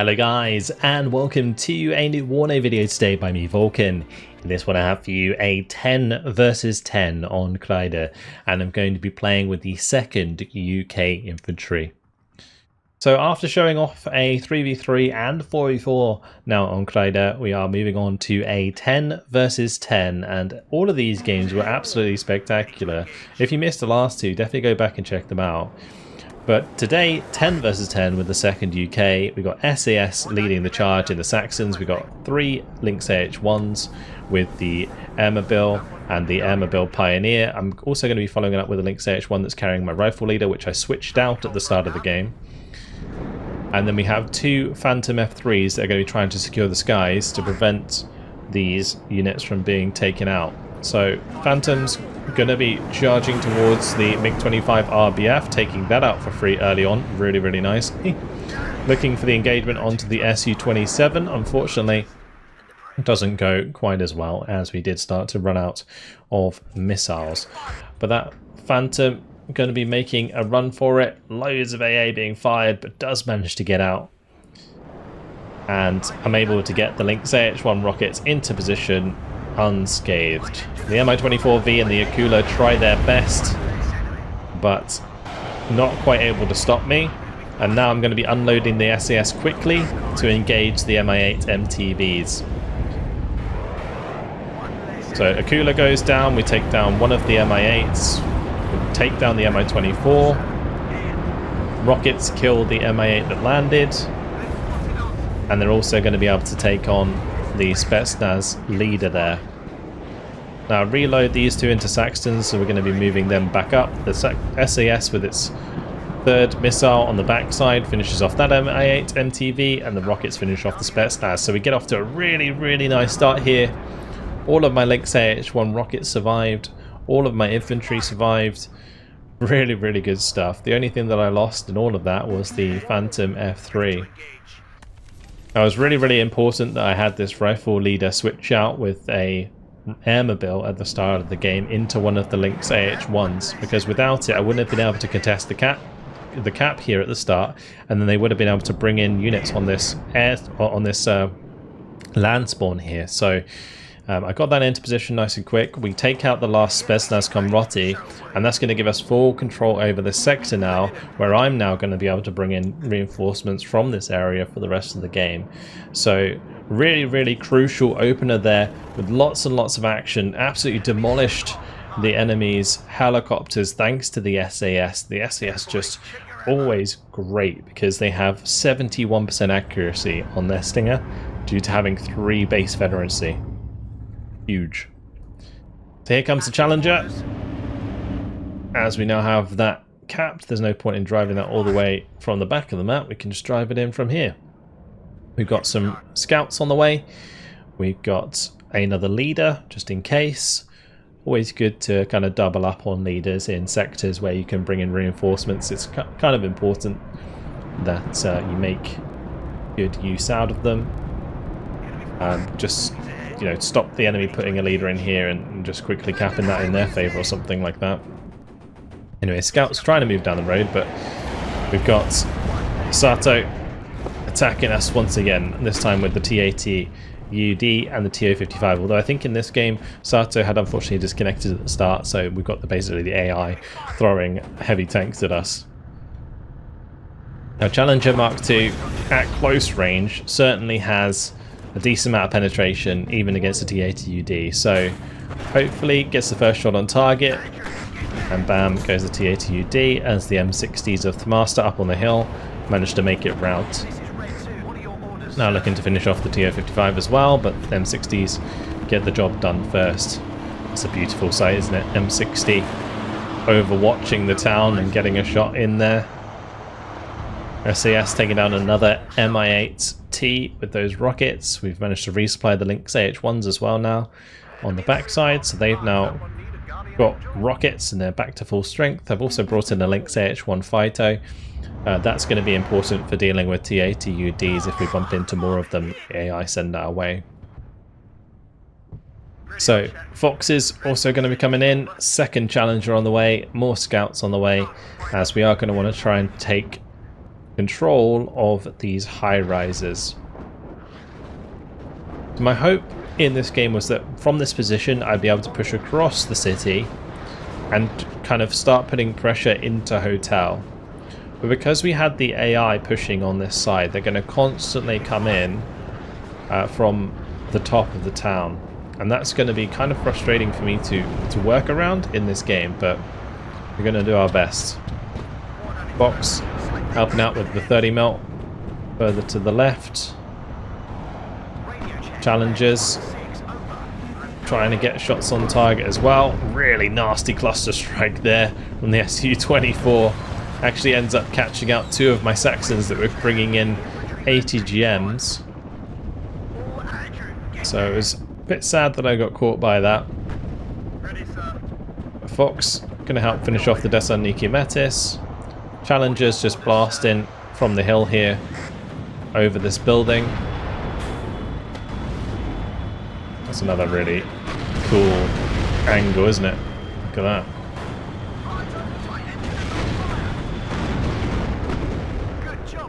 Hello guys, and welcome to a new WARNO video today by me, Vulcan. In this one I have for you a 10 versus 10 on Kreide, and I'm going to be playing with the 2nd UK Infantry. So after showing off a 3v3 and 4v4 now on Kreide, we are moving on to a 10 versus 10, and all of these games were absolutely spectacular. If you missed the last two, definitely go back and check them out. But today, 10 versus 10 with the 2nd UK. We got SAS leading the charge in the Saxons. We got 3 Lynx AH1s with the Airmobile and the Airmobile Pioneer. I'm also going to be following it up with a Lynx AH1 that's carrying my rifle leader, which I switched out at the start of the game. And then we have 2 Phantom F3s that are going to be trying to secure the skies to prevent these units from being taken out. So Phantom's going to be charging towards the MiG-25 RBF, taking that out for free early on, really nicely. Looking for the engagement onto the Su-27. Unfortunately, it doesn't go quite as well as we did start to run out of missiles. But that Phantom going to be making a run for it. Loads of AA being fired, but does manage to get out. And I'm able to get the Lynx AH1 rockets into position unscathed. The Mi-24V and the Akula try their best, but not quite able to stop me. And now I'm going to be unloading the SAS quickly to engage the Mi-8 MTVs. So Akula goes down, we take down one of the Mi-8s, we take down the Mi-24. Rockets kill the Mi-8 that landed, and they're also going to be able to take on the Spetsnaz leader there. Now reload these 2 into Saxtons, so we're going to be moving them back up. The SAS with its 3rd missile on the backside finishes off that Mi-8 MTV, and the rockets finish off the Spetsnaz. So we get off to a really nice start here. All of my Lynx AH1 rockets survived, all of my infantry survived. Really good stuff. The only thing that I lost in all of that was the Phantom F3. Now, it was really important that I had this rifle leader switch out with a Airmobile at the start of the game into one of the Lynx AH1s, because without it I wouldn't have been able to contest the cap here at the start, and then they would have been able to bring in units on this land spawn here. So I got that into position nice and quick. We take out the last Spetsnaz Komroty, and that's going to give us full control over this sector now, where I'm now going to be able to bring in reinforcements from this area for the rest of the game. So really crucial opener there with lots and lots of action. Absolutely demolished the enemy's helicopters thanks to the SAS. The SAS just always great because they have 71% accuracy on their Stinger due to having 3 base veterancy. Huge. So here comes the Challenger. As we now have that capped, there's no point in driving that all the way from the back of the map. We can just drive it in from here. We've got some scouts on the way. We've got another leader, just in case. Always good to kind of double up on leaders in sectors where you can bring in reinforcements. It's kind of important that you make good use out of them. Just, you know, stop the enemy putting a leader in here and just quickly capping that in their favor or something like that. Anyway, scouts trying to move down the road, but we've got Sato attacking us once again, this time with the T-80UD and the TO-55, although I think in this game Sato had unfortunately disconnected at the start, so we've got basically the AI throwing heavy tanks at us. Now Challenger Mark II at close range certainly has a decent amount of penetration even against the T-80UD, so hopefully gets the first shot on target, and bam goes the T-80UD as the M60s of Master up on the hill managed to make it rout. Now looking to finish off the TO-55 as well, but the M60s get the job done first. It's a beautiful sight, isn't it? M60 overwatching the town and getting a shot in there. SAS taking down another Mi-8T with those rockets. We've managed to resupply the Lynx AH1s as well now on the backside, so they've now got rockets and they're back to full strength. I've also brought in a Lynx AH1 Phyto. That's going to be important for dealing with T-80UDs if we bump into more of them. The AI send our way. So Fox is also going to be coming in. 2nd Challenger on the way. More scouts on the way, as we are going to want to try and take control of these high rises. My hope in this game was that from this position I'd be able to push across the city and kind of start putting pressure into hotel. But because we had the AI pushing on this side, they're going to constantly come in from the top of the town. And that's going to be kind of frustrating for me to work around in this game, but we're going to do our best. Box helping out with the 30 mil further to the left. Challengers trying to get shots on target as well. Really nasty cluster strike there from the Su-24. Actually ends up catching out two of my Saxons that were bringing in 80 GMs. So it was a bit sad that I got caught by that. Fox going to help finish off the Thessaloniki Metis. Challengers just blasting from the hill here over this building. That's another really cool angle, isn't it? Look at that.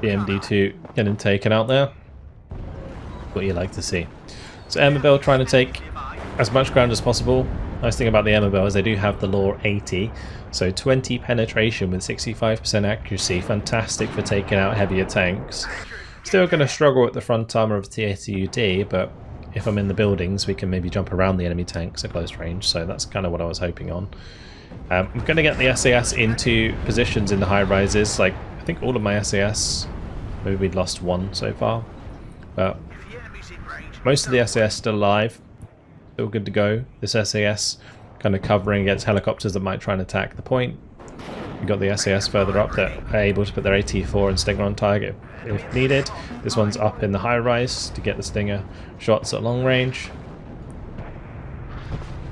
The MD2 getting taken out there. What you like to see. So Emabel trying to take as much ground as possible. Nice thing about the Emabel is they do have the Law 80, so 20 penetration with 65% accuracy. Fantastic for taking out heavier tanks. Still going to struggle at the front armor of the TATUD, but if I'm in the buildings, we can maybe jump around the enemy tanks at close range, so that's kind of what I was hoping on. I'm going to get the SAS into positions in the high rises. Like, I think all of my SAS, maybe we'd lost one so far, but most of the SAS still alive, still good to go. This SAS kind of covering against helicopters that might try and attack the point. We've got the SAS further up that are able to put their AT4 and Stinger on target if needed. This one's up in the high rise to get the Stinger shots at long range.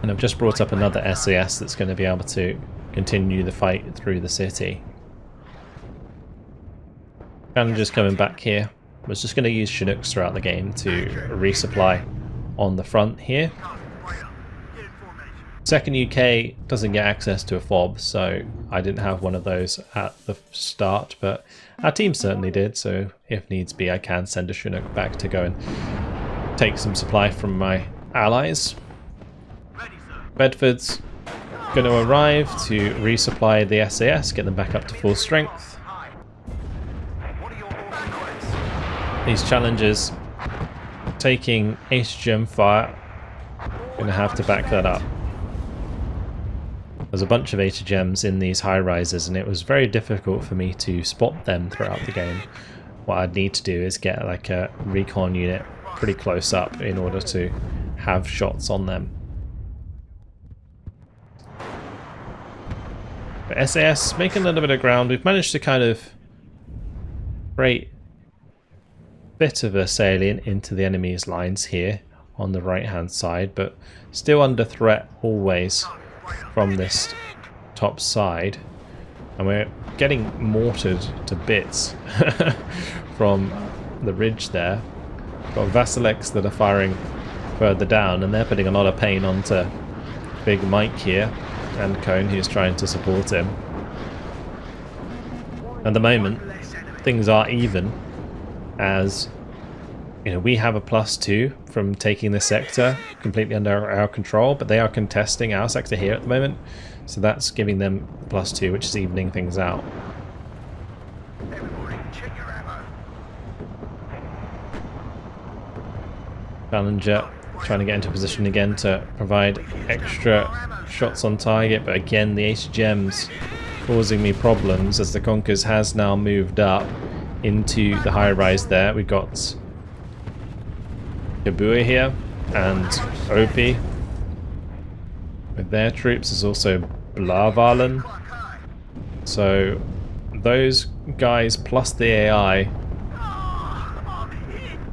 And I've just brought up another SAS that's going to be able to continue the fight through the city. Challengers coming back here. I was just going to use Chinooks throughout the game to resupply on the front here. Second UK doesn't get access to a fob, so I didn't have one of those at the start, but our team certainly did, so if needs be I can send a Chinook back to go and take some supply from my allies. Bedford's going to arrive to resupply the SAS, get them back up to full strength. These challengers taking HGM fire, going to have to back that up. There's a bunch of HGMs in these high rises and it was very difficult for me to spot them throughout the game. What I'd need to do is get like a recon unit pretty close up in order to have shots on them. But SAS making a little bit of ground. We've managed to kind of create a bit of a salient into the enemy's lines here on the right hand side, but still under threat always from this top side, and we're getting mortared to bits from the ridge there. Got Vasilex that are firing further down, and they're putting a lot of pain onto Big Mike here, and Cone who's trying to support him. At the moment, things are even, as you know, we have a +2 from taking this sector completely under our control, but they are contesting our sector here at the moment, so that's giving them +2, which is evening things out. Challenger trying to get into position again to provide extra shots on target, but again the HGMs causing me problems as the Conkers has now moved up into the high rise there. We've got Kabua here and Opie with their troops. There's also Blavalen. So those guys plus the AI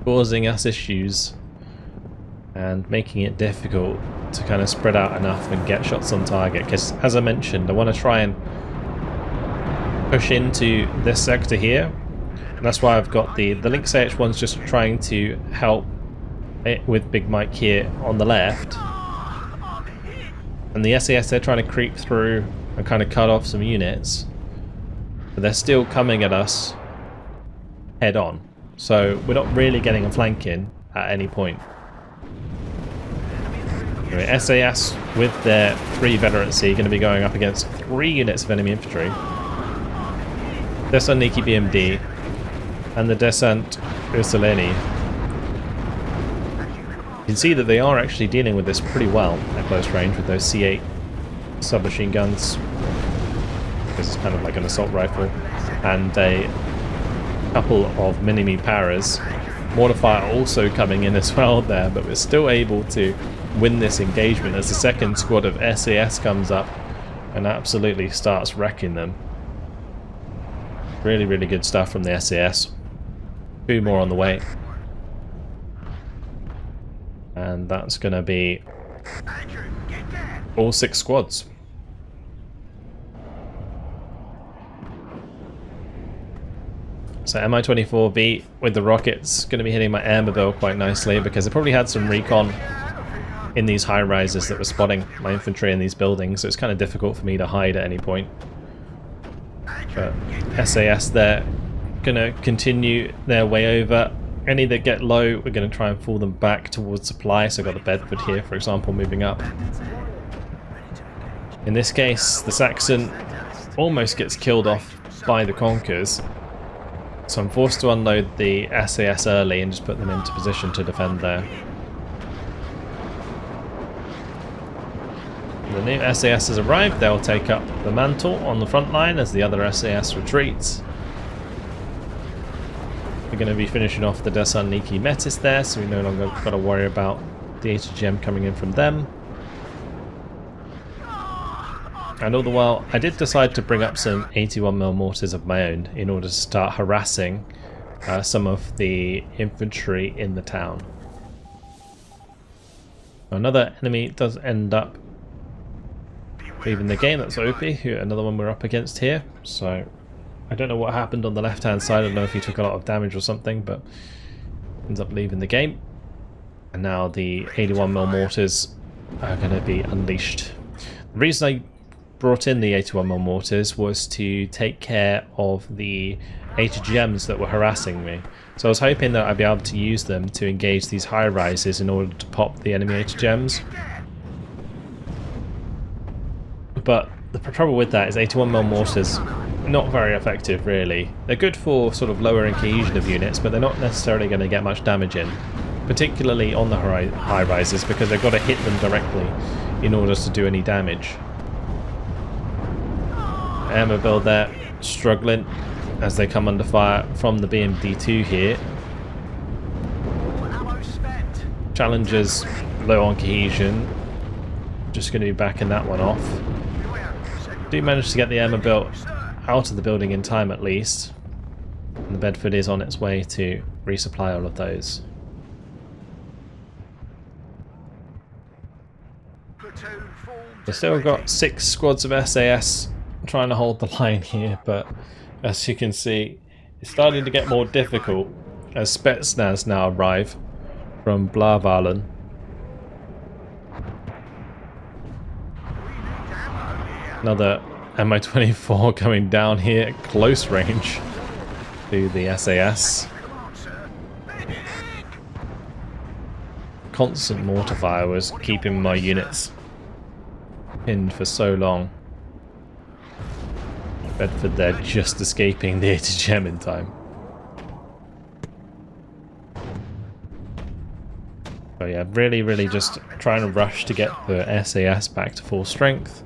causing us issues and making it difficult to kind of spread out enough and get shots on target, because as I mentioned I want to try and push into this sector here, and that's why I've got the Lynx AH1's just trying to help it with Big Mike here on the left, and the SAS they're trying to creep through and kind of cut off some units, but they're still coming at us head on. So we're not really getting a flank in at any point. Anyway, SAS with their 3 veterancy going to be going up against 3 units of enemy infantry. Desantniki BMD and the Desant Ursuleni. You can see that they are actually dealing with this pretty well at close range with those C8 submachine guns. This is kind of like an assault rifle. And a couple of mini-me paras. Mortar fire also coming in as well there, but we're still able to win this engagement as the second squad of SAS comes up and absolutely starts wrecking them. Really, really good stuff from the SAS. 2 more on the way. And that's going to be all 6 squads. So Mi-24V with the rockets going to be hitting my airmobile quite nicely because I probably had some recon in these high rises that were spotting my infantry in these buildings, so it's kind of difficult for me to hide at any point. But SAS there going to continue their way over. Any that get low, we're going to try and pull them back towards supply. So I've got the Bedford here, for example, moving up. In this case, the Saxon almost gets killed off by the Conkers. So I'm forced to unload the SAS early and just put them into position to defend there. The new SAS has arrived. They'll take up the mantle on the front line as the other SAS retreats. We're going to be finishing off the Desantniki Metis there, so we no longer got to worry about the HGM coming in from them. And all the while, I did decide to bring up some 81mm mortars of my own in order to start harassing some of the infantry in the town. Another enemy does end up leaving the game. That's OP, another one we're up against here. So I don't know what happened on the left hand side. I don't know if he took a lot of damage or something, but ends up leaving the game. And now the 81mm mortars are going to be unleashed. The reason I brought in the 81mm mortars was to take care of the HGMs that were harassing me. So I was hoping that I'd be able to use them to engage these high rises in order to pop the enemy HGMs. But the trouble with that is 81mm mortars not very effective really. They're good for sort of lowering cohesion of units, but they're not necessarily going to get much damage in, particularly on the high rises, because they've got to hit them directly in order to do any damage. Airmobile there struggling as they come under fire from the BMD2 here. Challengers low on cohesion, just going to be backing that one off. Do manage to get the airmobile out of the building in time at least, and the Bedford is on its way to resupply all of those. We've still got 6 squads of SAS trying to hold the line here, but as you can see, it's starting to get more difficult as Spetsnaz now arrive from Blavalen. Another Mi-24 coming down here at close range to the SAS. Constant mortar fire was keeping my units pinned for so long. Bedford there just escaping the HGM in time. So yeah, really just trying to rush to get the SAS back to full strength.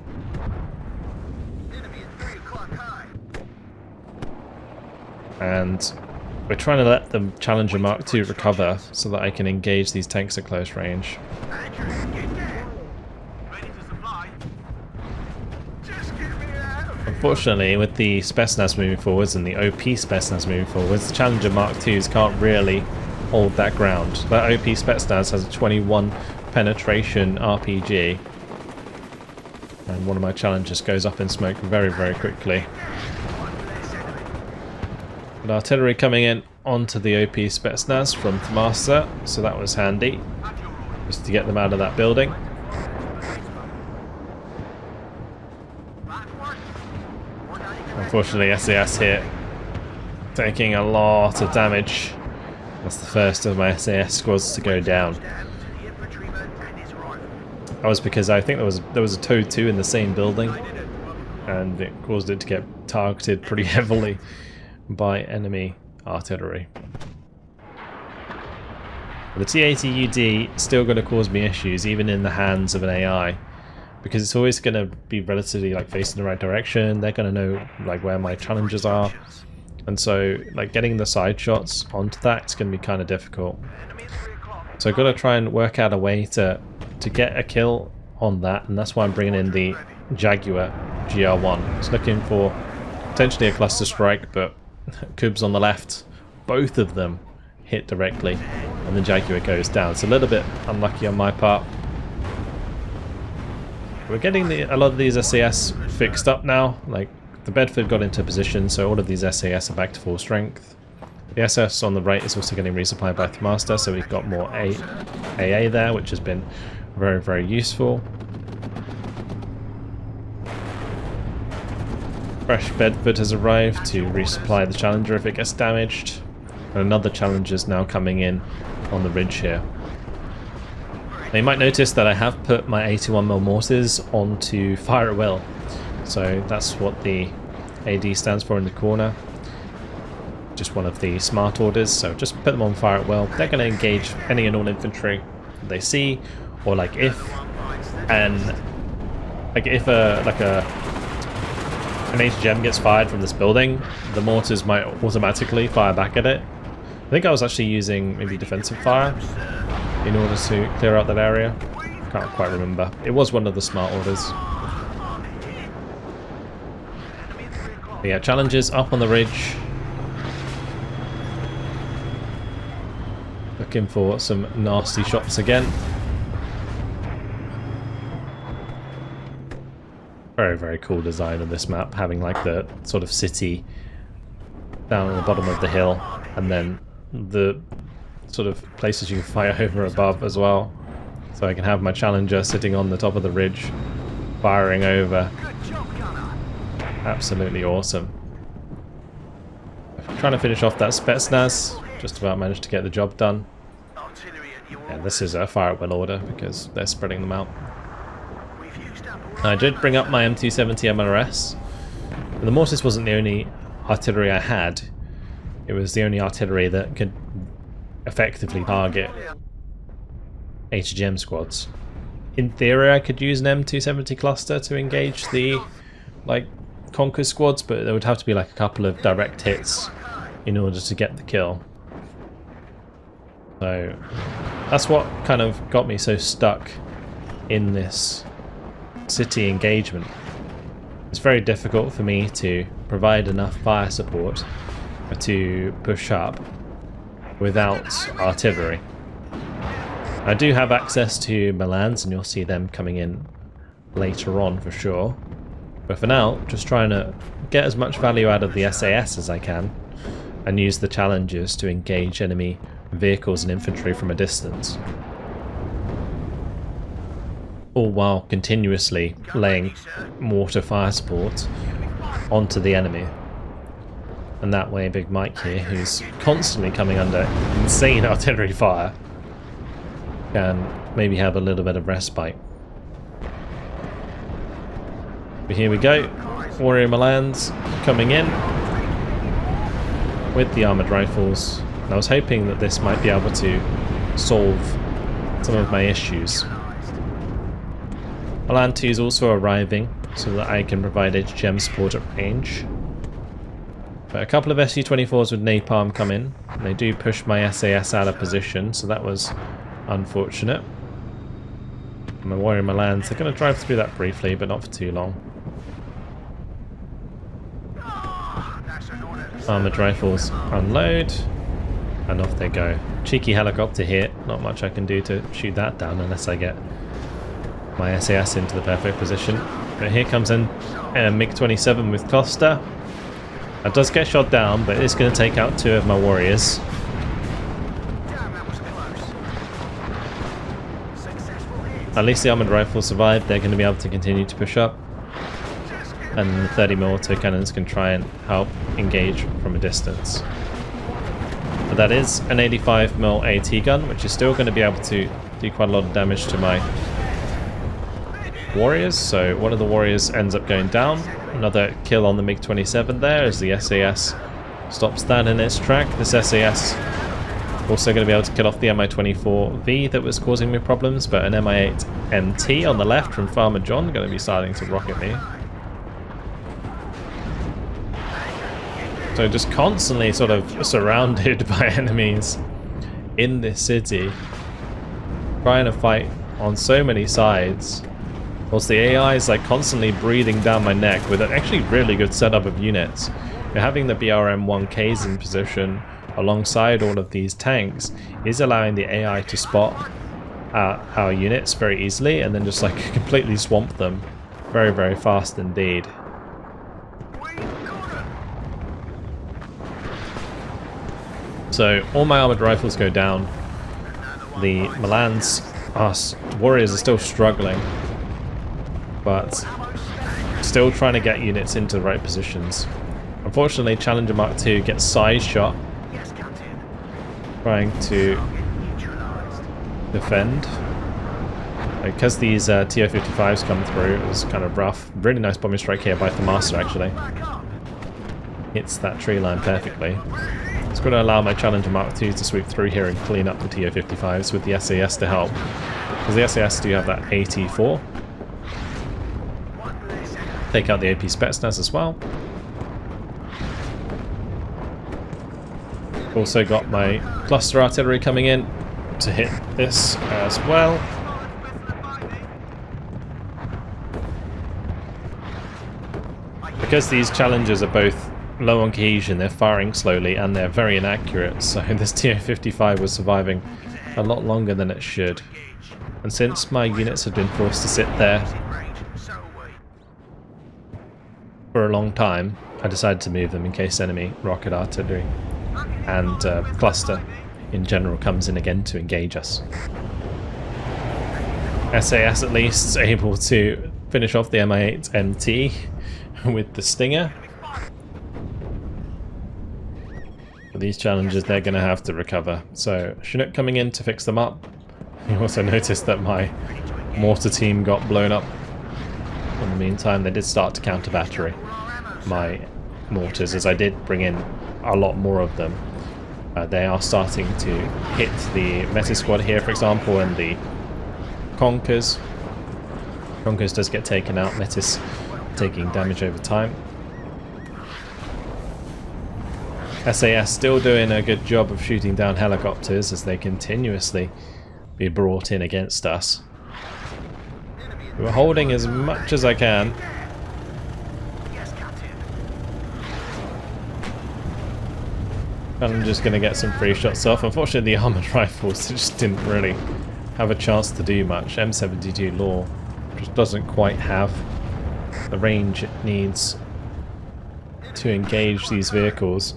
And we're trying to let the Challenger Mark II recover so that I can engage these tanks at close range. Unfortunately, with the Spetsnaz moving forwards and the OP Spetsnaz moving forwards, the Challenger Mark IIs can't really hold that ground. That OP Spetsnaz has a 21 penetration RPG, and one of my Challengers goes up in smoke very quickly. But artillery coming in onto the OP Spetsnaz from Tmasa, so that was handy, just to get them out of that building. Unfortunately, SAS here Taking a lot of damage. That's the first of my SAS squads to go down. That was because I think there was a Toad 2 in the same building, and it caused it to get targeted pretty heavily by enemy artillery. The T-80UD still going to cause me issues, even in the hands of an AI, because it's always going to be relatively like facing the right direction. They're going to know like where my challenges are, and so like getting the side shots onto that is going to be kind of difficult. So I've got to try and work out a way to get a kill on that, and that's why I'm bringing in the Jaguar GR1. It's looking for potentially a cluster strike, but Cubs on the left, both of them hit directly, and the Jaguar goes down. It's a little bit unlucky on my part. We're getting a lot of these SAS fixed up now. Like the Bedford got into position, so all of these SAS are back to full strength. The SS on the right is also getting resupplied by Thruster, so we've got more AA there, which has been very, very useful. Fresh Bedford has arrived to resupply the Challenger if it gets damaged. And another Challenger is now coming in on the ridge here. Now you might notice that I have put my 81mm mortars onto fire at will. So that's what the AD stands for in the corner. Just one of the smart orders, so just put them on fire at will. They're going to engage any and all infantry they see, or like if an HGM gets fired from this building, the mortars might automatically fire back at it. I think I was actually using maybe defensive fire in order to clear out that area. Can't quite remember. It was one of the smart orders. But yeah, challenges up on the ridge. Looking for some nasty shots again. Very, very cool design of this map, having like the sort of city down at the bottom of the hill, and then the sort of places you can fire over above as well. So I can have my Challenger sitting on the top of the ridge, firing over. Absolutely awesome. I'm trying to finish off that Spetsnaz, just about managed to get the job done. And this is a fire at will order because they're spreading them out. I did bring up my M270 MRS, and the mortars wasn't the only artillery I had. It was the only artillery that could effectively target HGM squads. In theory, I could use an M270 cluster to engage the Conquer squads, but there would have to be like a couple of direct hits in order to get the kill. So that's what kind of got me so stuck in this city engagement. It's very difficult for me to provide enough fire support to push up without artillery. I do have access to Milans, and you'll see them coming in later on for sure. But for now, just trying to get as much value out of the SAS as I can and use the Challengers to engage enemy vehicles and infantry from a distance. All while continuously laying mortar fire support onto the enemy. And that way Big Mike here, who's constantly coming under insane artillery fire, can maybe have a little bit of respite. But here we go, Warrior Milans coming in with the armoured rifles. And I was hoping that this might be able to solve some of my issues. Milan 2 is also arriving so that I can provide HGM support at range. But a couple of SU-24s with napalm come in, and they do push my SAS out of position, so that was unfortunate. And my Warrior Milans, they're going to drive through that briefly, but not for too long. Armoured rifles unload, and off they go. Cheeky helicopter here, not much I can do to shoot that down unless I get my SAS into the perfect position. But here comes in a MiG-27 with cluster. That does get shot down, but it's going to take out two of my warriors. At least the armoured rifles survived. They're going to be able to continue to push up. and the 30mm autocannons can try and help engage from a distance. But that is an 85mm AT gun, which is still going to be able to do quite a lot of damage to my warriors. So one of the warriors ends up going down. Another kill on the MiG-27 there as the SAS stops that in its track. This SAS also going to be able to kill off the Mi-24V that was causing me problems, but an Mi-8 MT on the left from Farmer John going to be starting to rocket me. So just constantly sort of surrounded by enemies in this city, trying to fight on so many sides. Whilst the AI is like constantly breathing down my neck with an actually really good setup of units. You're having the BRM-1Ks in position alongside all of these tanks is allowing the AI to spot our units very easily and then just like completely swamp them very, very fast indeed. So all my armored rifles go down. The Milan's warriors are still struggling, but still trying to get units into the right positions. Unfortunately, Challenger Mark II gets side shot, trying to defend. Because these TO-55s come through, it was kind of rough. Really nice bombing strike here by the Master actually. Hits that tree line perfectly. It's going to allow my Challenger Mark II to sweep through here and clean up the TO-55s with the SAS to help. Because the SAS do have that AT-4. Take out the AP Spetsnaz as well. Also got my cluster artillery coming in to hit this as well. Because these Challengers are both low on cohesion, they're firing slowly and they're very inaccurate, so this TO-55 was surviving a lot longer than it should. And since my units have been forced to sit there for a long time, I decided to move them in case enemy rocket artillery and cluster in general comes in again to engage us. SAS at least is able to finish off the Mi-8 MT with the Stinger. But these Challengers, they're going to have to recover. So Chinook coming in to fix them up. You also noticed that my mortar team got blown up. In the meantime, they did start to counter battery my mortars, as I did bring in a lot more of them. They are starting to hit the Metis squad here, for example, and the Conkers. Conkers does get taken out, Metis taking damage over time. SAS still doing a good job of shooting down helicopters as they continuously be brought in against us. We're holding as much as I can. I'm just going to get some free shots off. Unfortunately, the armoured rifles just didn't really have a chance to do much. M72 Law just doesn't quite have the range it needs to engage these vehicles.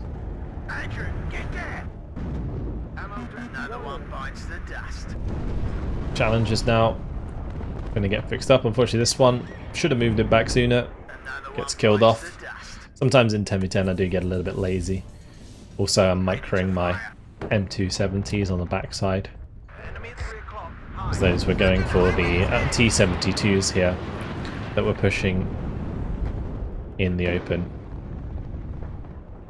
Challengers now going to get fixed up. Unfortunately, this one should have moved it back sooner. Gets killed off. Sometimes in 10v10 I do get a little bit lazy. Also, I'm microing my M270s on the backside, as those were going for the T72s here that were pushing in the open.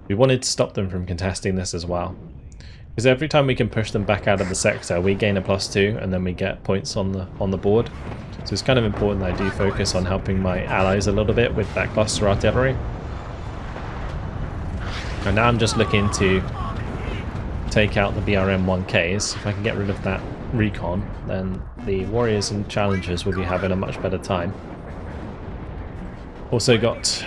We wanted to stop them from contesting this as well, because every time we can push them back out of the sector, we gain a +2 and then we get points on the board. So it's kind of important that I do focus on helping my allies a little bit with that cluster artillery. And now I'm just looking to take out the BRM-1Ks. If I can get rid of that recon, then the Warriors and Challengers will be having a much better time. Also got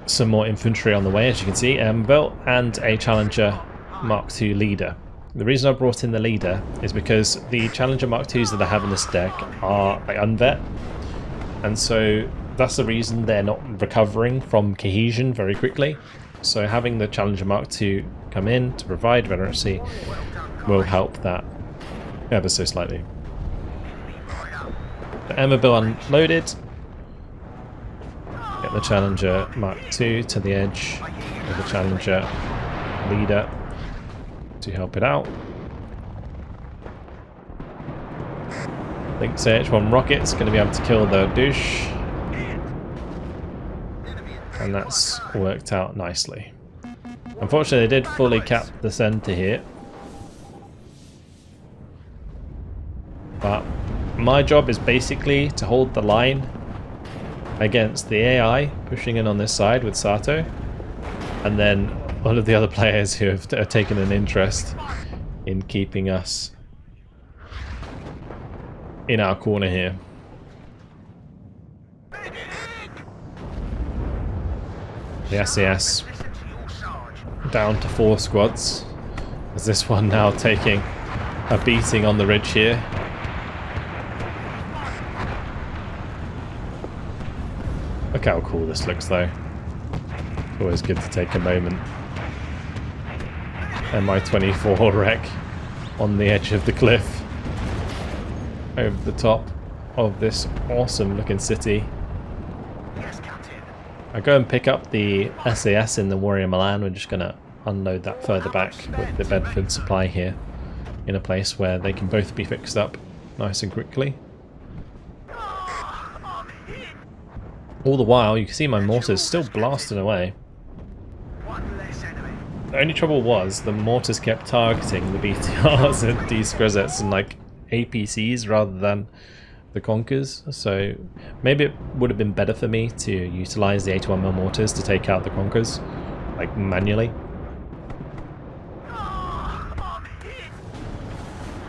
some more infantry on the way, as you can see, built, and a Challenger Mark II leader. The reason I brought in the leader is because the Challenger Mark IIs that I have in this deck are like unvet, and so that's the reason they're not recovering from cohesion very quickly. So having the Challenger Mark II come in to provide veterancy will help that ever so slightly. The Emma Bill unloaded. get the Challenger Mark II to the edge with the Challenger leader to help it out. I think CH-1 rocket's going to be able to kill the douche. And that's worked out nicely. Unfortunately, they did fully cap the center here. But my job is basically to hold the line against the AI pushing in on this side with Sato. And then all of the other players who have taken an interest in keeping us in our corner here. The SAS down to 4 squads. As this one now taking a beating on the ridge here. Look how cool this looks though. Always good to take a moment. Mi-24 wreck on the edge of the cliff. Over the top of this awesome looking city. I go and pick up the SAS in the Warrior Milan. We're just going to unload that further back with the Bedford supply here in a place where they can both be fixed up nice and quickly. All the while, you can see my mortars still blasting away. The only trouble was the mortars kept targeting the BTRs and Discrezets and like APCs rather than the Conkers, so maybe it would have been better for me to utilize the 81mm mortars to take out the Conkers, like manually.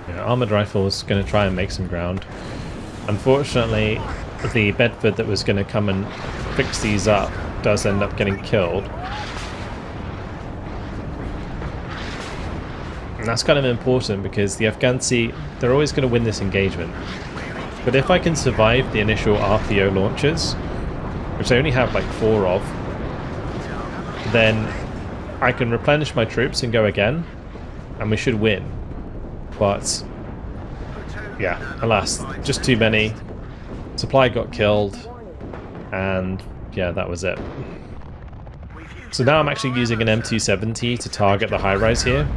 Yeah, armored rifles going to try and make some ground. Unfortunately, the Bedford that was going to come and fix these up does end up getting killed. And that's kind of important because the Afghansi, they're always going to win this engagement. But if I can survive the initial RPO launches, which I only have like 4 of, then I can replenish my troops and go again, and we should win. But yeah, alas, just too many. Supply got killed, and yeah, that was it. So now I'm actually using an M270 to target the high-rise here,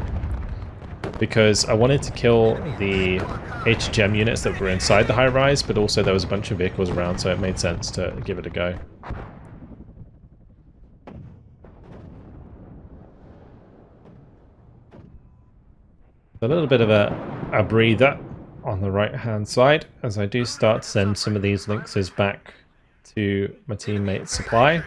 because I wanted to kill the HGM units that were inside the high-rise, but also there was a bunch of vehicles around, so it made sense to give it a go. A little bit of a breather on the right-hand side, as I do start to send some of these Lynxes back to my teammate's supply.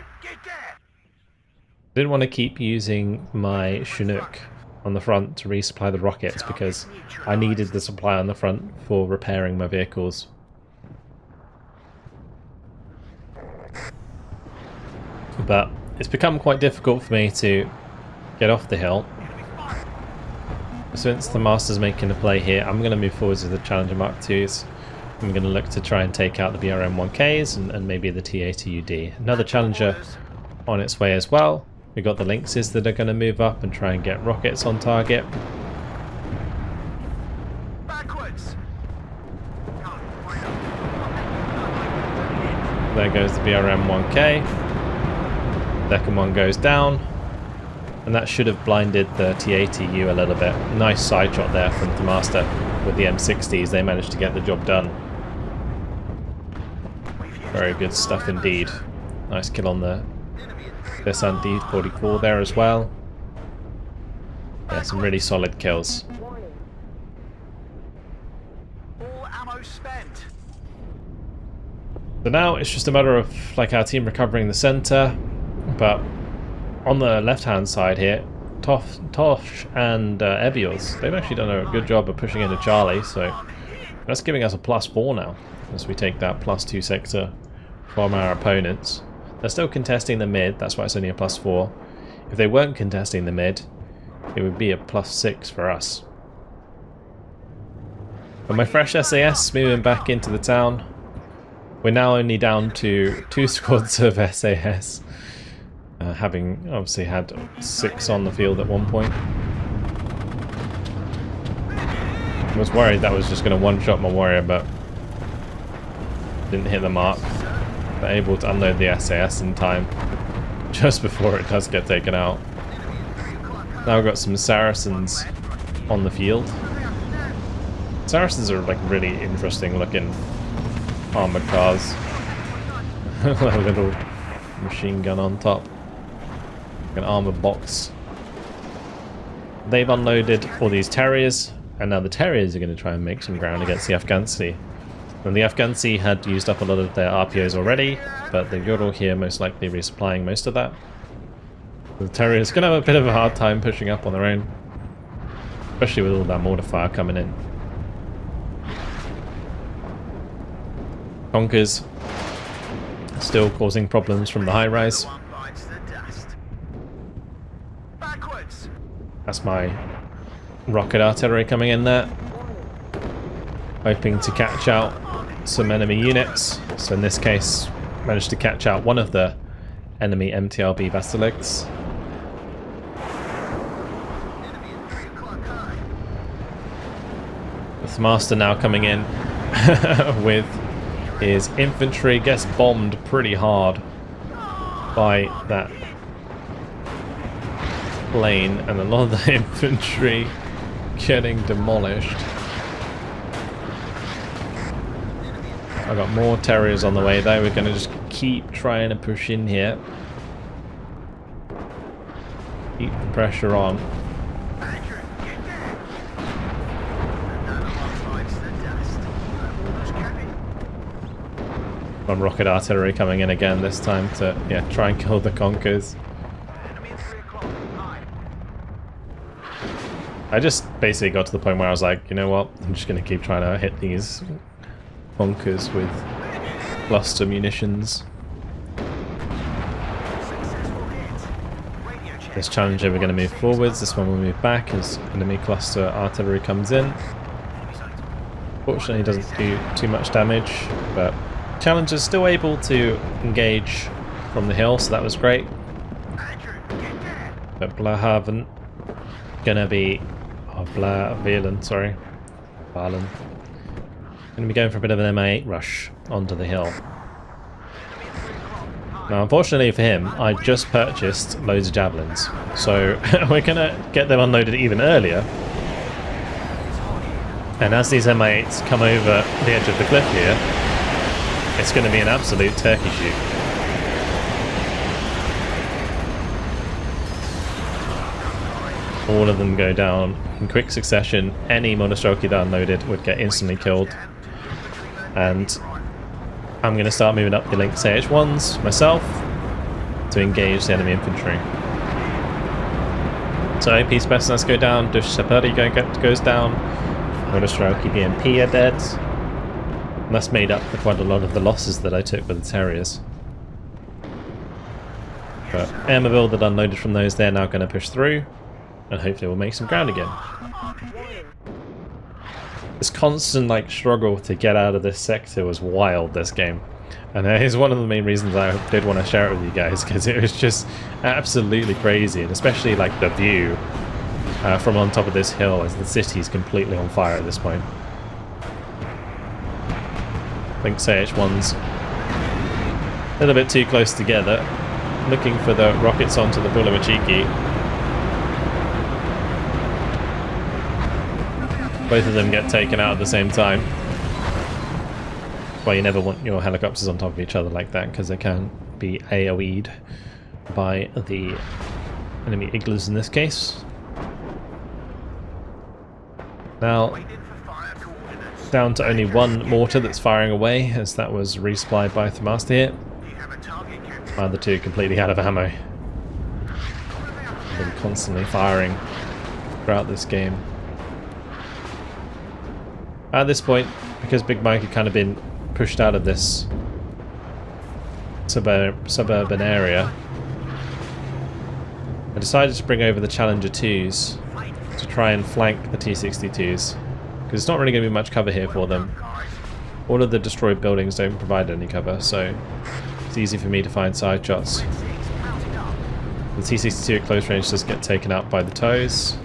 Didn't want to keep using my Chinook on the front to resupply the rockets because I needed the supply on the front for repairing my vehicles. But it's become quite difficult for me to get off the hill. Since the Master's making a play here, I'm going to move forwards with the Challenger Mark IIs. I'm going to look to try and take out the BRM-1Ks and maybe the T-80UD. Another Challenger on its way as well. We've got the Lynxes that are going to move up and try and get rockets on target. Backwards. There goes the BRM-1K. Second one goes down. And that should have blinded the T-80U a little bit. Nice side shot there from the Master with the M60s. They managed to get the job done. Very good stuff indeed. Nice kill on the Descent D44 there as well. Yeah, some really solid kills. So now it's just a matter of like our team recovering the center, but on the left-hand side here, Tosh and Ebios, they've actually done a good job of pushing into Charlie, so that's giving us a +4 now, as we take that +2 sector from our opponents. They're still contesting the mid, that's why it's only a +4. If they weren't contesting the mid, it would be a +6 for us. But my fresh SAS moving back into the town. We're now only down to 2 squads of SAS. Having obviously had 6 on the field at one point. I was worried that was just going to one-shot my warrior, but didn't hit the mark. They're able to unload the SAS in time, just before it does get taken out. Now we've got some Saracens on the field. Saracens are like really interesting looking armored cars. A little machine gun on top. An armored box. They've unloaded all these Terriers, and now the Terriers are going to try and make some ground against the Afghansi. And the Afghansi had used up a lot of their RPOs already, but the Ural here most likely resupplying most of that. The Terriers are going to have a bit of a hard time pushing up on their own, especially with all that mortar fire coming in. Conkers still causing problems from the high rise. That's my rocket artillery coming in there, hoping to catch out some enemy units. So in this case, managed to catch out one of the enemy MTRB Battlegroups. The Master now coming in with his infantry, gets bombed pretty hard by that plane, and a lot of the infantry getting demolished. I got more Terriers on the way though. We're going to just keep trying to push in here. Keep the pressure on. One rocket artillery coming in again this time to try and kill the Conkers. I just basically got to the point where I was like, you know what, I'm just going to keep trying to hit these Conkers with cluster munitions. This Challenger we're going to move forwards, this one will move back as enemy cluster artillery comes in. Fortunately it doesn't do too much damage, but Challenger's still able to engage from the hill, so that was great. But Blahaven gonna be Valen, sorry. Valen. Gonna be going for a bit of an MI8 rush onto the hill. Now unfortunately for him, I just purchased loads of javelins. So we're gonna get them unloaded even earlier. And as these MI8s come over the edge of the cliff here, it's going to be an absolute turkey shoot. All of them go down in quick succession. Any Monostroki that unloaded would get instantly killed. And I'm going to start moving up the Lynx AH1s myself to engage the enemy infantry. So AP Specialists go down, Dush Sapari goes down, Monostroki BMP are dead. And that's made up for quite a lot of the losses that I took with the Terriers. But Airmobile that unloaded from those, they're now going to push through, and hopefully we'll make some ground again. This constant struggle to get out of this sector was wild this game. And it is one of the main reasons I did want to share it with you guys, because it was just absolutely crazy, and especially the view from on top of this hill as the city is completely on fire at this point. I think CH1's a little bit too close together. Looking for the rockets onto the Bulamachiki. Both of them get taken out at the same time. Well, you never want your helicopters on top of each other like that, because they can be AoE'd by the enemy Igloos in this case. Now, down to only one mortar that's firing away, as that was resupplied by the Master here. The other two completely out of ammo. Been constantly firing throughout this game. At this point, because Big Mike had kind of been pushed out of this suburban area, I decided to bring over the Challenger 2s to try and flank the T-62s. Because it's not really going to be much cover here for them. All of the destroyed buildings don't provide any cover, so it's easy for me to find side shots. The T-62 at close range does get taken out by the toes.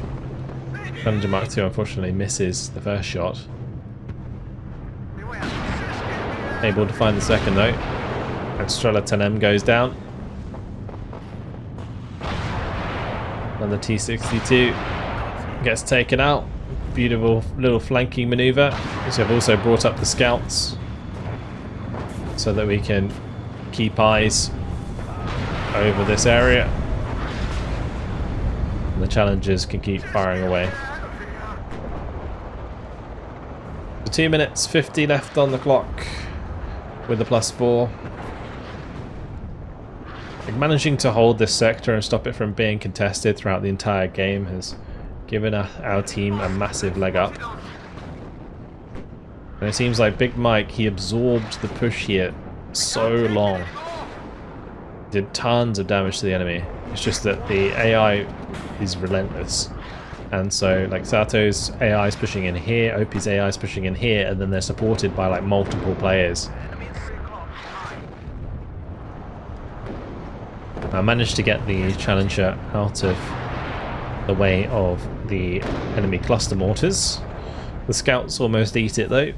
Challenger Mark II unfortunately misses the first shot. Able to find the second though. And Strela-10M goes down. Another T-62 gets taken out. Beautiful little flanking maneuver. So I've also brought up the scouts so that we can keep eyes over this area. And the challengers can keep firing away. So 2 minutes 50 left on the clock with the +4. Like, managing to hold this sector and stop it from being contested throughout the entire game has given our team a massive leg up. And it seems like Big Mike, he absorbed the push here so long. Did tons of damage to the enemy. It's just that the AI is relentless. And so, like, Sato's AI is pushing in here, OP's AI is pushing in here, and then they're supported by, like, multiple players. I managed to get the Challenger out of the way of the enemy cluster mortars. The scouts almost eat it though.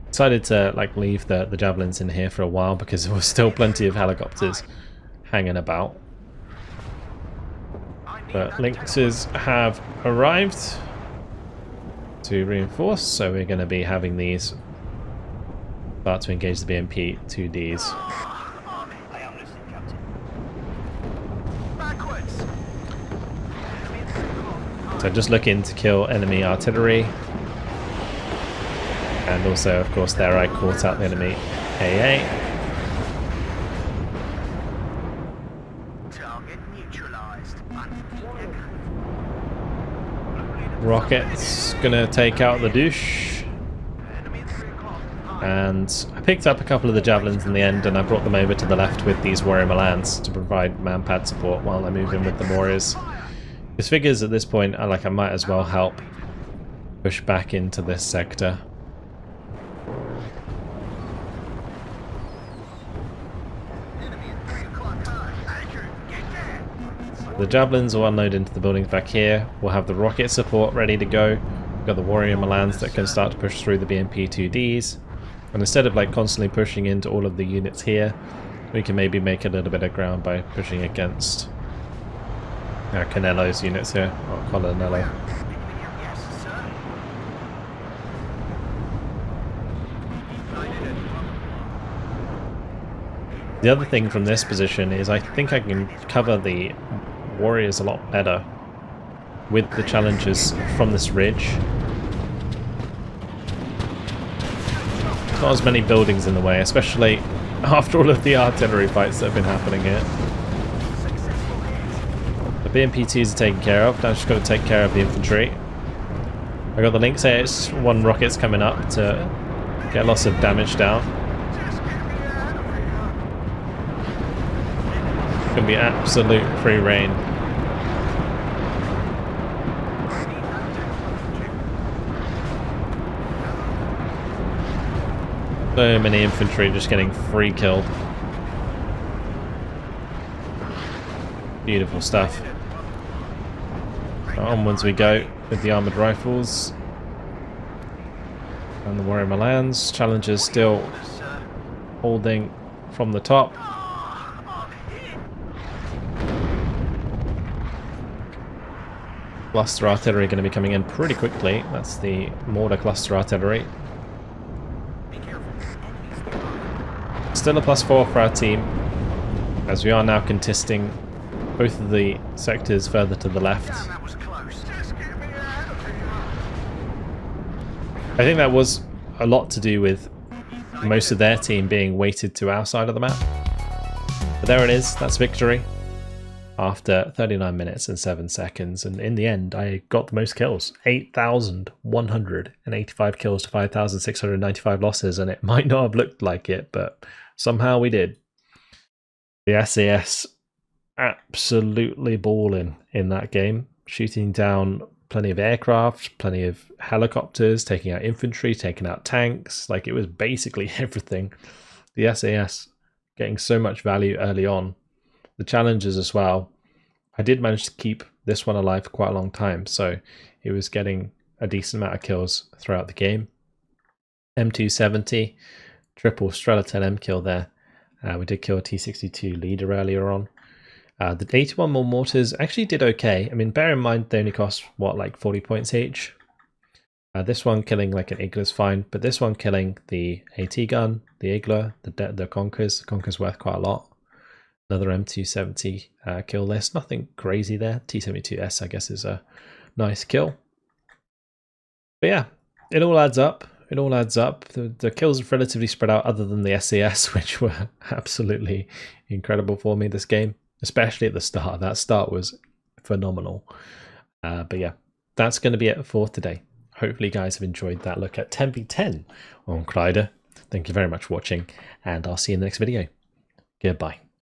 Decided to like leave the javelins in here for a while because there was still plenty of helicopters hanging about. But Lynxes have arrived to reinforce, so we're going to be having these start to engage the BMP-2Ds. So just looking to kill enemy artillery. And also, of course, there I caught out the enemy AA. Rockets gonna take out the douche. And I picked up a couple of the javelins in the end, and I brought them over to the left with these Warrior Milans to provide manpad support while I move in with the Warriors. His figures at this point are like I might as well help push back into this sector. The javelins will unload into the buildings back here. We'll have the rocket support ready to go. We've got the Warrior Milans that can start to push through the BMP-2Ds. And instead of like constantly pushing into all of the units here, we can maybe make a little bit of ground by pushing against Canello's units here, or Colonello. The other thing from this position is I think I can cover the Warriors a lot better with the Challengers from this ridge. Not as many buildings in the way, especially after all of the artillery fights that have been happening here. The BMP-2s are taken care of. Now I've just got to take care of the infantry. I got the Lynx AS-1 rockets coming up to get lots of damage down. It's going to be absolute free reign. So many infantry just getting free killed. Beautiful stuff. Onwards we go with the armoured rifles. And the Warrior Milans. Challengers still holding from the top. Cluster artillery going to be coming in pretty quickly. That's the mortar cluster artillery. Still a +4 for our team, as we are now contesting both of the sectors further to the left. I think that was a lot to do with most of their team being weighted to our side of the map. But there it is, that's victory. After 39 minutes and 7 seconds, and in the end I got the most kills. 8,185 kills to 5,695 losses, and it might not have looked like it, but somehow we did. The SAS absolutely balling in that game, shooting down plenty of aircraft, plenty of helicopters, taking out infantry, taking out tanks. Like, it was basically everything. The SAS getting so much value early on. The Challengers as well. I did manage to keep this one alive for quite a long time, so it was getting a decent amount of kills throughout the game. M270, triple Strelaten M kill there. We did kill a T62 leader earlier on. The 81 more mortars actually did okay. I mean, bear in mind they only cost, what, like 40 points each? This one killing like an Igla is fine, but this one killing the AT gun, the Igla, the Conker's worth quite a lot. Another M270 kill list, nothing crazy there. T72S I guess is a nice kill. But yeah, it all adds up. It all adds up. The kills are relatively spread out other than the SAS, which were absolutely incredible for me this game, especially at the start. That start was phenomenal. But yeah, that's going to be it for today. Hopefully you guys have enjoyed that look at 10v10 on Kreide. Thank you very much for watching, and I'll see you in the next video. Goodbye.